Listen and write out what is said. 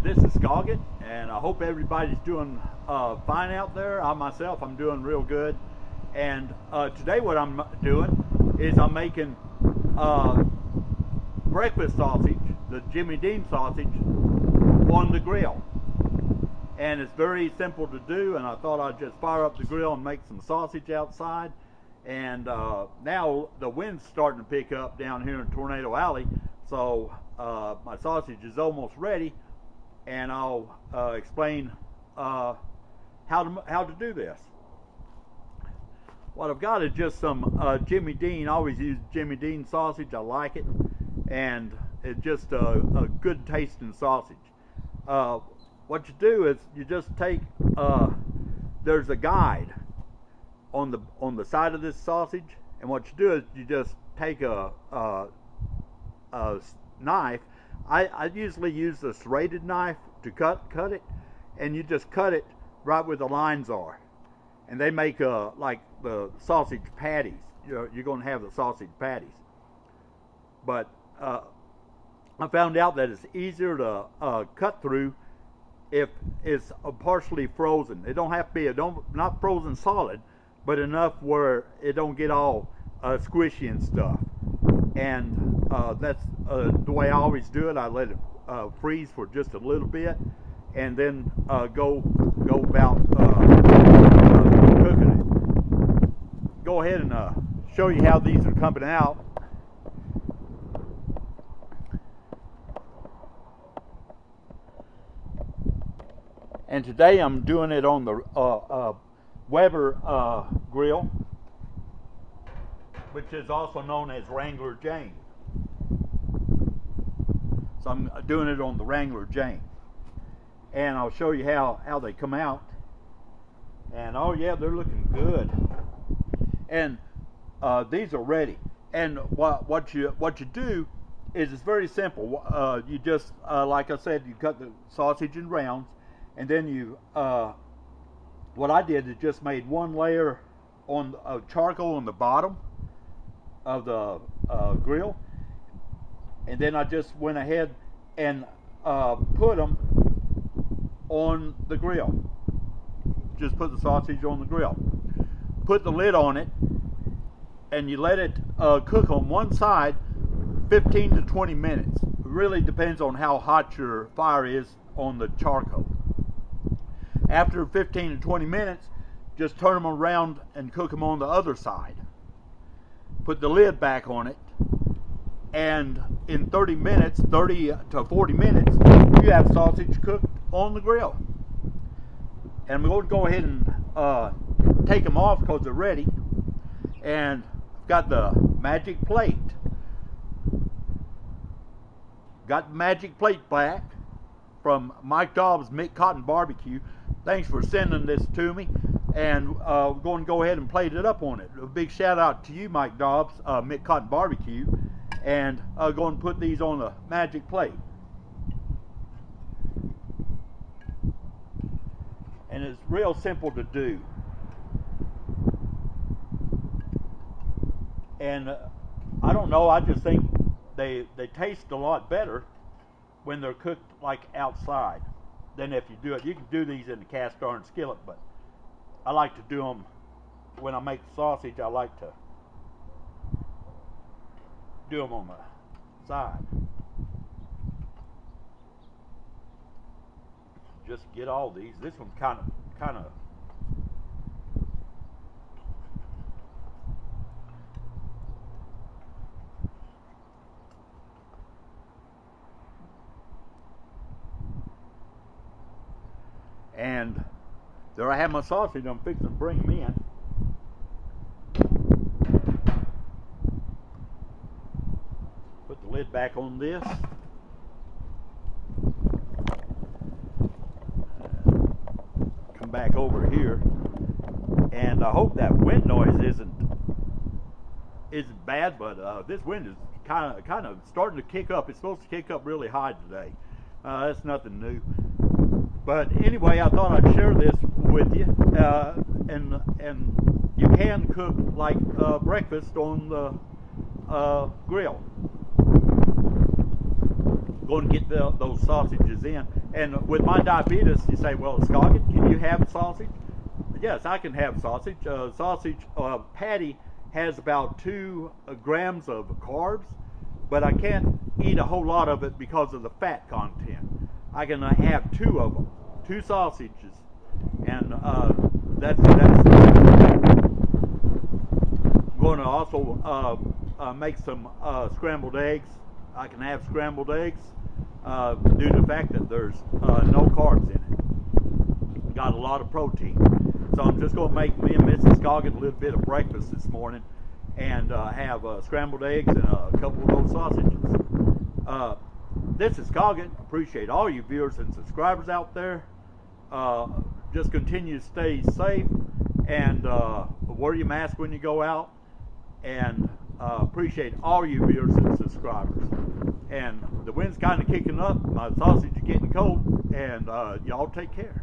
This is Scoggett, and I hope everybody's doing fine out there. I myself, I'm doing real good. And today what I'm doing is I'm making breakfast sausage, the Jimmy Dean sausage, on the grill. And it's very simple to do, and I thought I'd just fire up the grill and make some sausage outside. And now the wind's starting to pick up down here in Tornado Alley, so my sausage is almost ready, and I'll explain how to do this. What I've got is just some Jimmy Dean. I always use Jimmy Dean sausage. I like it, and it's just a good tasting sausage. What you do is you just take, there's a guide on the side of this sausage, and what you do is you just take a knife. I usually use a serrated knife to cut it, and you just cut it right where the lines are, and they make like the sausage patties. You're going to have the sausage patties. But I found out that it's easier to cut through if it's partially frozen. It don't have to be not frozen solid, but enough where it don't get all squishy and stuff. And that's the way I always do it. I let it freeze for just a little bit, and then go about cooking it. Go ahead and show you how these are coming out. And today I'm doing it on the Weber grill, which is also known as Wrangler Jane. So I'm doing it on the Wrangler Jane, and I'll show you how they come out. And oh yeah, they're looking good. And these are ready. And what you do is it's very simple. You just like I said, you cut the sausage in rounds, and then you what I did is just made one layer of charcoal on the bottom of the grill, and then I just went ahead and put them on the grill. Just put the sausage on the grill, put the lid on it, and you let it cook on one side 15 to 20 minutes. It really depends on how hot your fire is on the charcoal. After 15 to 20 minutes, just turn them around and cook them on the other side. Put the lid back on it, and in 30 to 40 minutes, you have sausage cooked on the grill. And I'm going to go ahead and take them off because they're ready. And I've got the magic plate. Got the magic plate back from Mike Dobbs' Mick Cotton Barbecue. Thanks for sending this to me, and we're going to go ahead and plate it up on it. A big shout out to you, Mike Dobbs, Mick Cotton Barbecue, and going to put these on the magic plate. And it's real simple to do. And I don't know, I just think they taste a lot better when they're cooked like outside than if you do it. You can do these in the cast iron skillet, but I like to do them when I make sausage. I like to do them on the side. Just get all these. This one's kind of and there I have my sausage. I'm fixing to bring them in. Put the lid back on this. Come back over here, and I hope that wind noise isn't bad. But this wind is kind of starting to kick up. It's supposed to kick up really high today. That's nothing new. But anyway, I thought I'd share this with you, and you can cook like breakfast on the grill. going to get those sausages in. And with my diabetes, you say, well, Scoggin, can you have sausage? Yes, I can have sausage. Sausage patty has about 2 grams of carbs, but I can't eat a whole lot of it because of the fat content. I can have 2 of them, 2 sausages, and that's going to also make some scrambled eggs. I can have scrambled eggs due to the fact that there's no carbs in it. Got a lot of protein. So I'm just going to make me and Mrs. Scoggin a little bit of breakfast this morning and have scrambled eggs and a couple of those sausages. This is Scoggin. Appreciate all you viewers and subscribers out there. Just continue to stay safe and wear your mask when you go out. And appreciate all you viewers and subscribers. And the wind's kind of kicking up. My sausage is getting cold. And y'all take care.